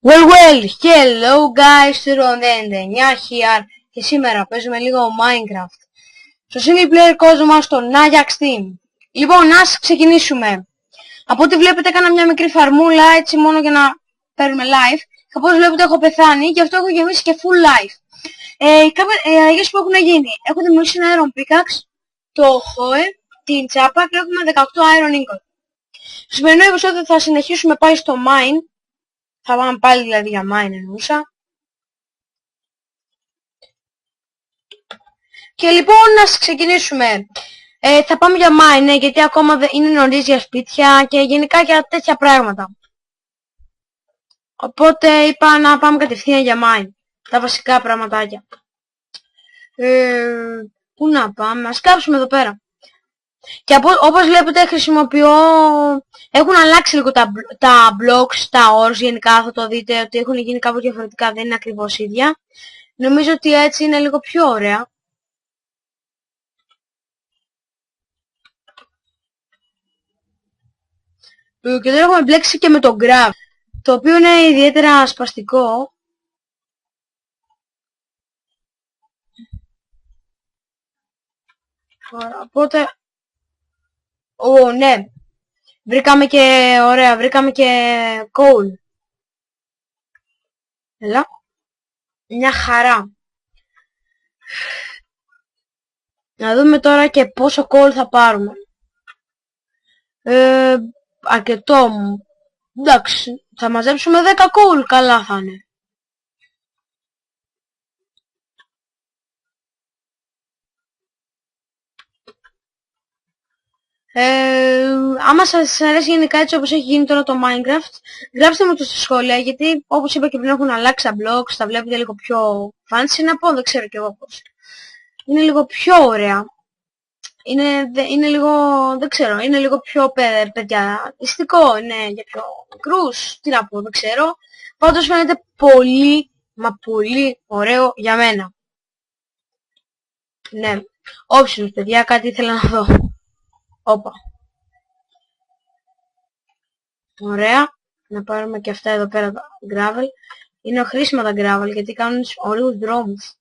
Well, hello guys, Ron99 here και σήμερα παίζουμε λίγο Minecraft στο single player κόσμο μας στο Ajax Team. Λοιπόν, ας ξεκινήσουμε. Από ό,τι βλέπετε έκανα μια μικρή φαρμούλα έτσι μόνο για να παίρνουμε live. Και όπως βλέπετε έχω πεθάνει και αυτό έχω γεμίσει και full live. Κάποιες αλλαγές που έχουν γίνει. Έχω δημιουργήσει ένα Iron Pickaxe, το Hoe, την τσάπα και έχουμε 18 Iron Ingot. Στο σημερινό επεισόδιο θα συνεχίσουμε πάλι στο Mine. Θα πάμε πάλι δηλαδή για mine εννοούσα. Και λοιπόν να ξεκινήσουμε. Θα πάμε για mine, γιατί ακόμα είναι νωρίς για σπίτια και γενικά για τέτοια πράγματα. Οπότε είπα να πάμε κατευθείαν για mine. Τα βασικά πραγματάκια. Πού να πάμε, ας κάψουμε εδώ πέρα. Και όπως βλέπετε χρησιμοποιώ... Έχουν αλλάξει λίγο τα blocks, τα ores γενικά, θα το δείτε ότι έχουν γίνει κάπως διαφορετικά, δεν είναι ακριβώς ίδια. Νομίζω ότι έτσι είναι λίγο πιο ωραία. Και τώρα έχουμε μπλέξει και με το gravel, το οποίο είναι ιδιαίτερα σπαστικό. Οπότε... ναι. Βρήκαμε και... ωραία, βρήκαμε και coal. Έλα. Μια χαρά. Να δούμε τώρα και πόσο coal θα πάρουμε. Αρκετό μου. Εντάξει, θα μαζέψουμε 10 coal, καλά θα είναι. Άμα σας αρέσει γενικά έτσι όπως έχει γίνει τώρα το Minecraft, γράψτε μου το στα σχόλια, γιατί όπως είπα και πριν έχουν αλλάξει τα blocks, τα βλέπετε λίγο πιο fancy να πω, δεν ξέρω κι εγώ πώς. Είναι λίγο πιο ωραία. Είναι λίγο, δεν ξέρω, είναι λίγο πιο παιδιαστικό, είναι για πιο μικρούς, τι να πω, δεν ξέρω. Πάντως φαίνεται πολύ, μα πολύ ωραίο για μένα. Ναι, όψιμος παιδιά, κάτι ήθελα να δω. Όπα. Ωραία. Να πάρουμε και αυτά εδώ πέρα τα gravel. Είναι χρήσιμα τα gravel γιατί κάνουν ωραίους δρόμους.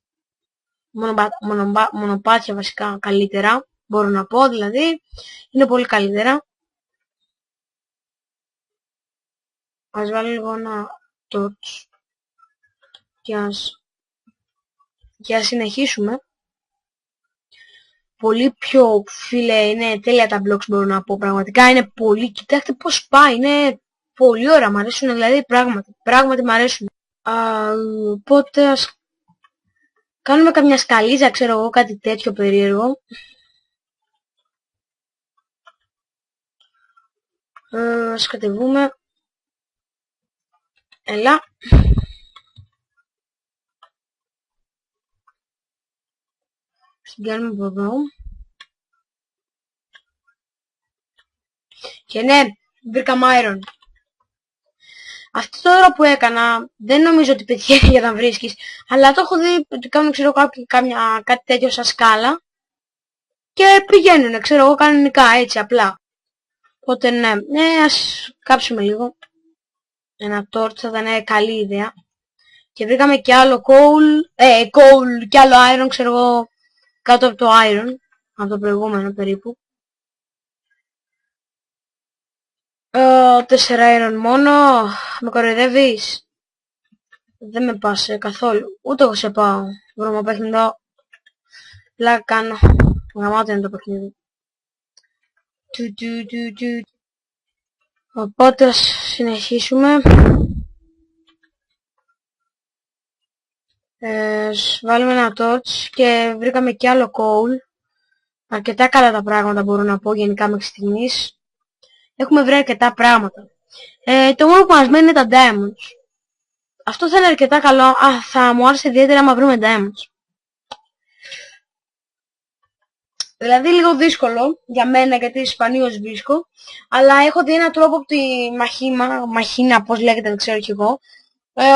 Μονοπάτια βασικά καλύτερα. Μπορώ να πω δηλαδή. Είναι πολύ καλύτερα. Ας βάλω λίγο ένα torch. Και ας συνεχίσουμε. Πολύ πιο, φίλε, είναι τέλεια τα blocks μπορώ να πω, πραγματικά είναι πολύ, κοιτάξτε πως πάει, είναι πολύ ωραία, μ' αρέσουν δηλαδή πράγματι μ' αρέσουν. Οπότε ας κάνουμε καμιά σκαλίζα, ξέρω εγώ, κάτι τέτοιο περίεργο. Ας κατεβούμε. Έλα. Στην κάνουμε από εδώ. Και ναι, βρήκα iron. Αυτό τώρα που έκανα, δεν νομίζω ότι πετυχαίνει για να βρίσκεις, αλλά το έχω δει ότι κάνουν, ξέρω, κάτι τέτοιο σαν σκάλα και πηγαίνουν, ξέρω εγώ, κανονικά, έτσι, απλά. Οπότε ναι, ας κάψουμε λίγο. Ένα torch θα ήταν καλή ιδέα. Και βρήκαμε και άλλο coal και άλλο iron, ξέρω εγώ, κάτω από το iron, από το προηγούμενο περίπου. 4 iron μόνο, με κοροϊδεύεις? Δεν με πας καθόλου, ούτε εγώ σε πάω. Βρώμα παιχνιδό, πλάκα κάνω, γαμάτο είναι το παιχνίδι. Οπότε ας συνεχίσουμε. Βάλουμε ένα torch και βρήκαμε και άλλο coal. Αρκετά καλά τα πράγματα μπορώ να πω γενικά μέχρι στιγμής. Έχουμε βρει αρκετά πράγματα. Το μόνο που μας μένει είναι τα diamonds. Αυτό θα είναι αρκετά καλό. Θα μου άρεσε ιδιαίτερα άμα βρούμε diamonds. Δηλαδή λίγο δύσκολο για μένα γιατί σπανίως βρίσκω. Αλλά έχω δει έναν τρόπο από τη μαχίνα, πώς λέγεται, δεν ξέρω κι εγώ.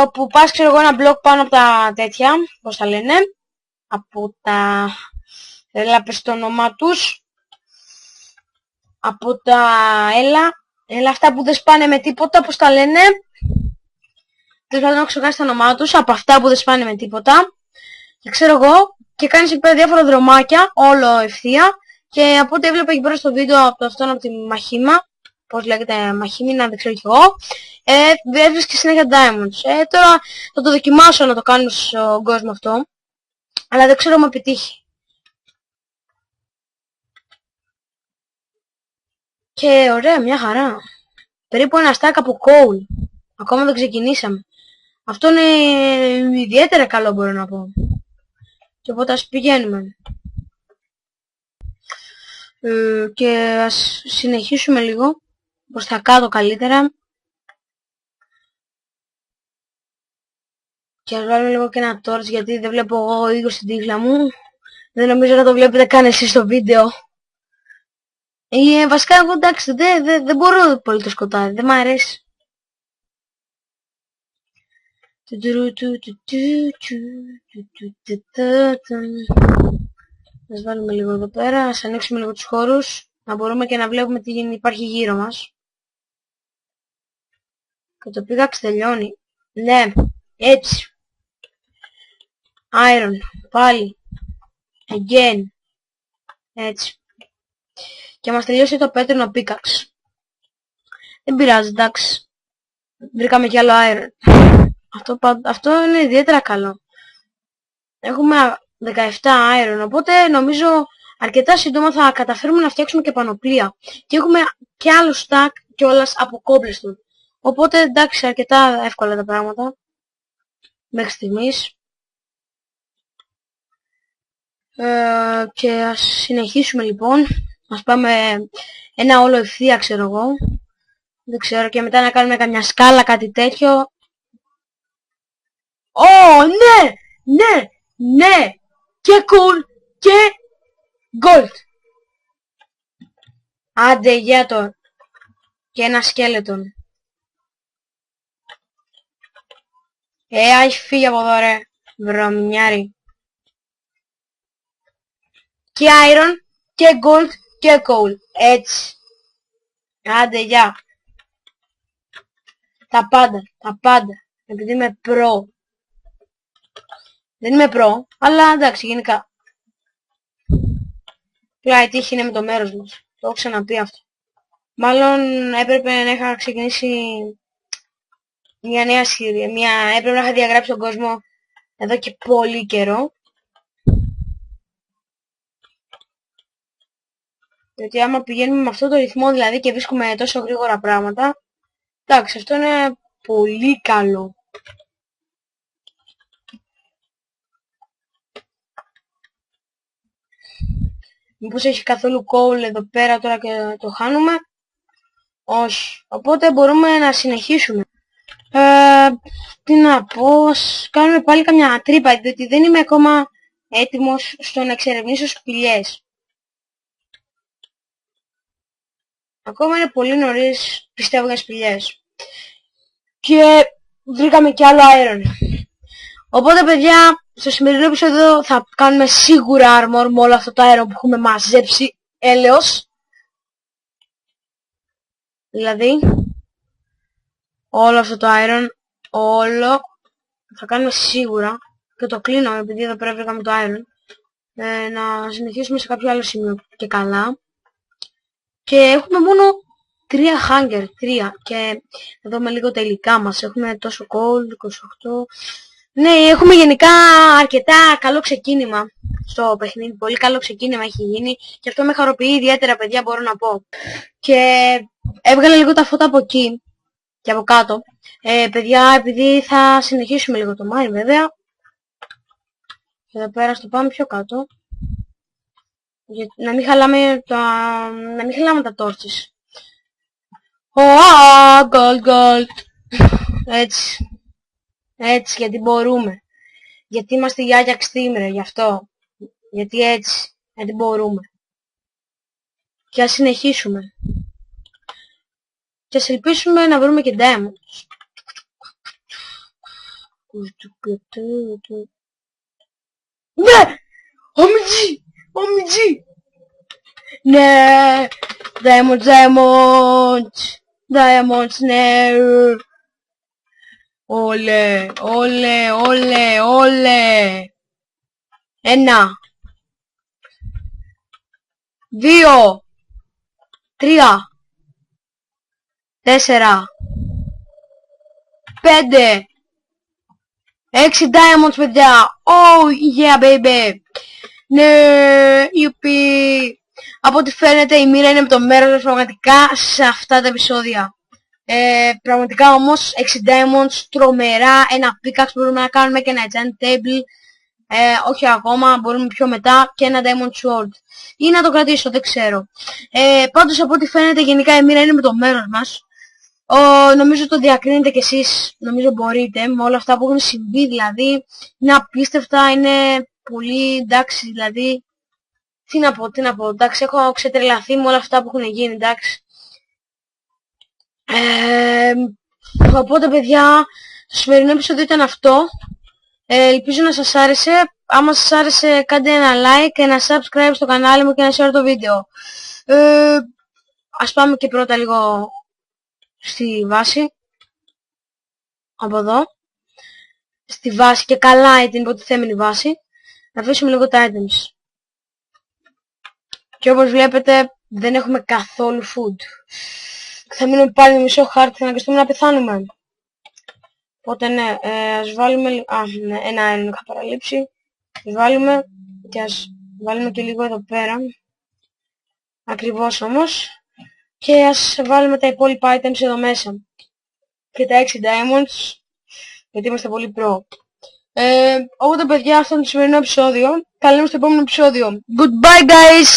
Όπου πας, ξέρω εγώ, ένα μπλοκ πάνω από τα τέτοια, πώς τα λένε. Από τα... έλα πες το όνομά τους. Από τα... έλα αυτά που δεν σπάνε με τίποτα, πώς τα λένε. τέλος πάντων έχω ξεχάσει το όνομά τους, από αυτά που δεν σπάνε με τίποτα. Και ξέρω εγώ, και κάνεις εκεί πέρα διάφορα δρομάκια, όλο ευθεία. Και από ό,τι έβλεπα εκεί πέρα στο βίντεο από αυτόν από τη Μαχήμα, πώς λέγεται Μαχήμινα, δεν ξέρω κι εγώ, έβρισκε συνέχεια diamonds. Τώρα θα το δοκιμάσω να το κάνω στον κόσμο αυτό, αλλά δεν ξέρω αν επιτύχει. Και ωραία, μια χαρά. Περίπου ένα stack από coal. Ακόμα δεν ξεκινήσαμε. Αυτό είναι ιδιαίτερα καλό, μπορώ να πω. Και οπότε ας πηγαίνουμε. Και ας συνεχίσουμε λίγο προς τα κάτω καλύτερα. Και ας βάλω λίγο και ένα torch, γιατί δεν βλέπω εγώ λίγο στην τύχλα μου. Δεν νομίζω να το βλέπετε καν εσείς στο βίντεο. Βασικά εγώ εντάξει δεν μπορώ πολύ το σκοτάδι, δεν μ' αρέσει. Ας βάλουμε λίγο εδώ πέρα, ας ανοίξουμε λίγο τους χώρους, να μπορούμε και να βλέπουμε τι υπάρχει γύρω μας. Και το pickaxe τελειώνει. Ναι, έτσι. Iron, πάλι. Again. Έτσι. Και μας τελειώσει το πέτρινο pickaxe. Δεν πειράζει, εντάξει. Βρήκαμε κι άλλο iron. Αυτό είναι ιδιαίτερα καλό. Έχουμε 17 iron, οπότε νομίζω αρκετά σύντομα θα καταφέρουμε να φτιάξουμε και πανοπλία. Και έχουμε και άλλο stack κιόλας από cobblestone. Οπότε εντάξει, αρκετά εύκολα τα πράγματα μέχρι στιγμής. Και ας συνεχίσουμε λοιπόν. Ας πάμε ένα όλο ευθεία, ξέρω εγώ. Δεν ξέρω, και μετά να κάνουμε καμιά σκάλα, κάτι τέτοιο. Ναι! Ναι! Ναι! Και cool και gold. Άντε για το. Και ένα σκέλετον. Έχει φύγει από εδώ ρε. Βρωμιάρι. Και iron και gold και coal. Έτσι. Άντε για. Τα πάντα. Τα πάντα. Επειδή είμαι pro. Δεν είμαι pro, αλλά εντάξει γενικά. Πλά η τύχη είναι με το μέρος μας. Το έχω ξαναπεί αυτό. Μάλλον έπρεπε να είχα ξεκινήσει μια νέα σειρά. Έπρεπε να είχα διαγράψει τον κόσμο εδώ και πολύ καιρό. Γιατί άμα πηγαίνουμε με αυτό το ρυθμό δηλαδή και βρίσκουμε τόσο γρήγορα πράγματα, εντάξει, αυτό είναι πολύ καλό. Μήπως έχει καθόλου coal εδώ πέρα τώρα και το χάνουμε? Όχι. Οπότε μπορούμε να συνεχίσουμε. Τι να πω, κάνουμε πάλι καμιά τρύπα, διότι δεν είμαι ακόμα έτοιμος στο να εξερευνήσω σπηλιές. Ακόμα είναι πολύ νωρίς, πιστεύω, για σπηλιές. Και βρήκαμε κι άλλο iron. Οπότε παιδιά, στο σημερινό επεισόδιο θα κάνουμε σίγουρα armor με όλο αυτό το iron που έχουμε μαζέψει έλεος. Δηλαδή, όλο αυτό το iron, όλο, θα κάνουμε σίγουρα, και το κλείνω επειδή εδώ πέρα βρήκαμε το iron, να συνεχίσουμε σε κάποιο άλλο σημείο και καλά. Και έχουμε μόνο 3 hunger, 3, και θα δούμε λίγο τα υλικά μας. Έχουμε τόσο coal, 28. Ναι, έχουμε γενικά αρκετά καλό ξεκίνημα στο παιχνίδι. Πολύ καλό ξεκίνημα έχει γίνει και αυτό με χαροποιεί ιδιαίτερα, παιδιά, μπορώ να πω. Και έβγαλα λίγο τα φώτα από εκεί και από κάτω. Παιδιά, επειδή θα συνεχίσουμε λίγο το mine βέβαια. Και εδώ πέρα στο πάμε πιο κάτω. Για να μην χαλάμε τα torches. Gold. Έτσι. Έτσι, γιατί μπορούμε. Γιατί είμαστε για Ajax Team, ρε, γι' αυτό. Γιατί έτσι. Γιατί μπορούμε. Και ας συνεχίσουμε. Και ας ελπίσουμε να βρούμε και diamonds. Ναι! OMG! Ναι! Diamonds! Ναι! Όλε, όλε, όλε, όλε. 1, 2, 3, 4, 5, 6 diamonds, παιδιά. Oh yeah baby. Ναι, ιουπι. Από ό,τι φαίνεται η μοίρα είναι με το μέρος πραγματικά σε αυτά τα επεισόδια. Πραγματικά όμως 6 diamonds, τρομερά, ένα pickaxe μπορούμε να κάνουμε και ένα enchant table. Όχι ακόμα, μπορούμε πιο μετά, και ένα diamond sword. Ή να το κρατήσω, δεν ξέρω. Πάντως από ό,τι φαίνεται γενικά η μοίρα είναι με το μέρος μας. Νομίζω το διακρίνετε κι εσείς, νομίζω μπορείτε, με όλα αυτά που έχουν συμβεί, δηλαδή είναι απίστευτα, είναι πολύ, εντάξει, δηλαδή τι να πω, εντάξει, έχω ξετρελαθεί με όλα αυτά που έχουν γίνει, εντάξει. Οπότε παιδιά, το σημερινό επεισόδιο ήταν αυτό. Ελπίζω να σας άρεσε. Άμα σας άρεσε, κάντε ένα like, ένα subscribe στο κανάλι μου και ένα share το βίντεο. Ας πάμε και πρώτα λίγο στη βάση. Από εδώ. Στη βάση, και καλά την υποτιθέμενη βάση. Να αφήσουμε λίγο τα items. Και όπως βλέπετε δεν έχουμε καθόλου food. Θα μείνουμε πάλι με μισό χάρτη, θα αναγκαστούμε να πεθάνουμε. Οπότε ναι, ας βάλουμε, ναι, ένα αέριο είχα παραλείψει. Ας βάλουμε και ας βάλουμε και λίγο εδώ πέρα. Ακριβώς όμως. Και ας βάλουμε τα υπόλοιπα items εδώ μέσα. Και τα 6 diamonds, γιατί είμαστε πολύ pro. Οπότε παιδιά, αυτό είναι το σημερινό επεισόδιο. Τα λέμε στο επόμενο επεισόδιο. Goodbye guys!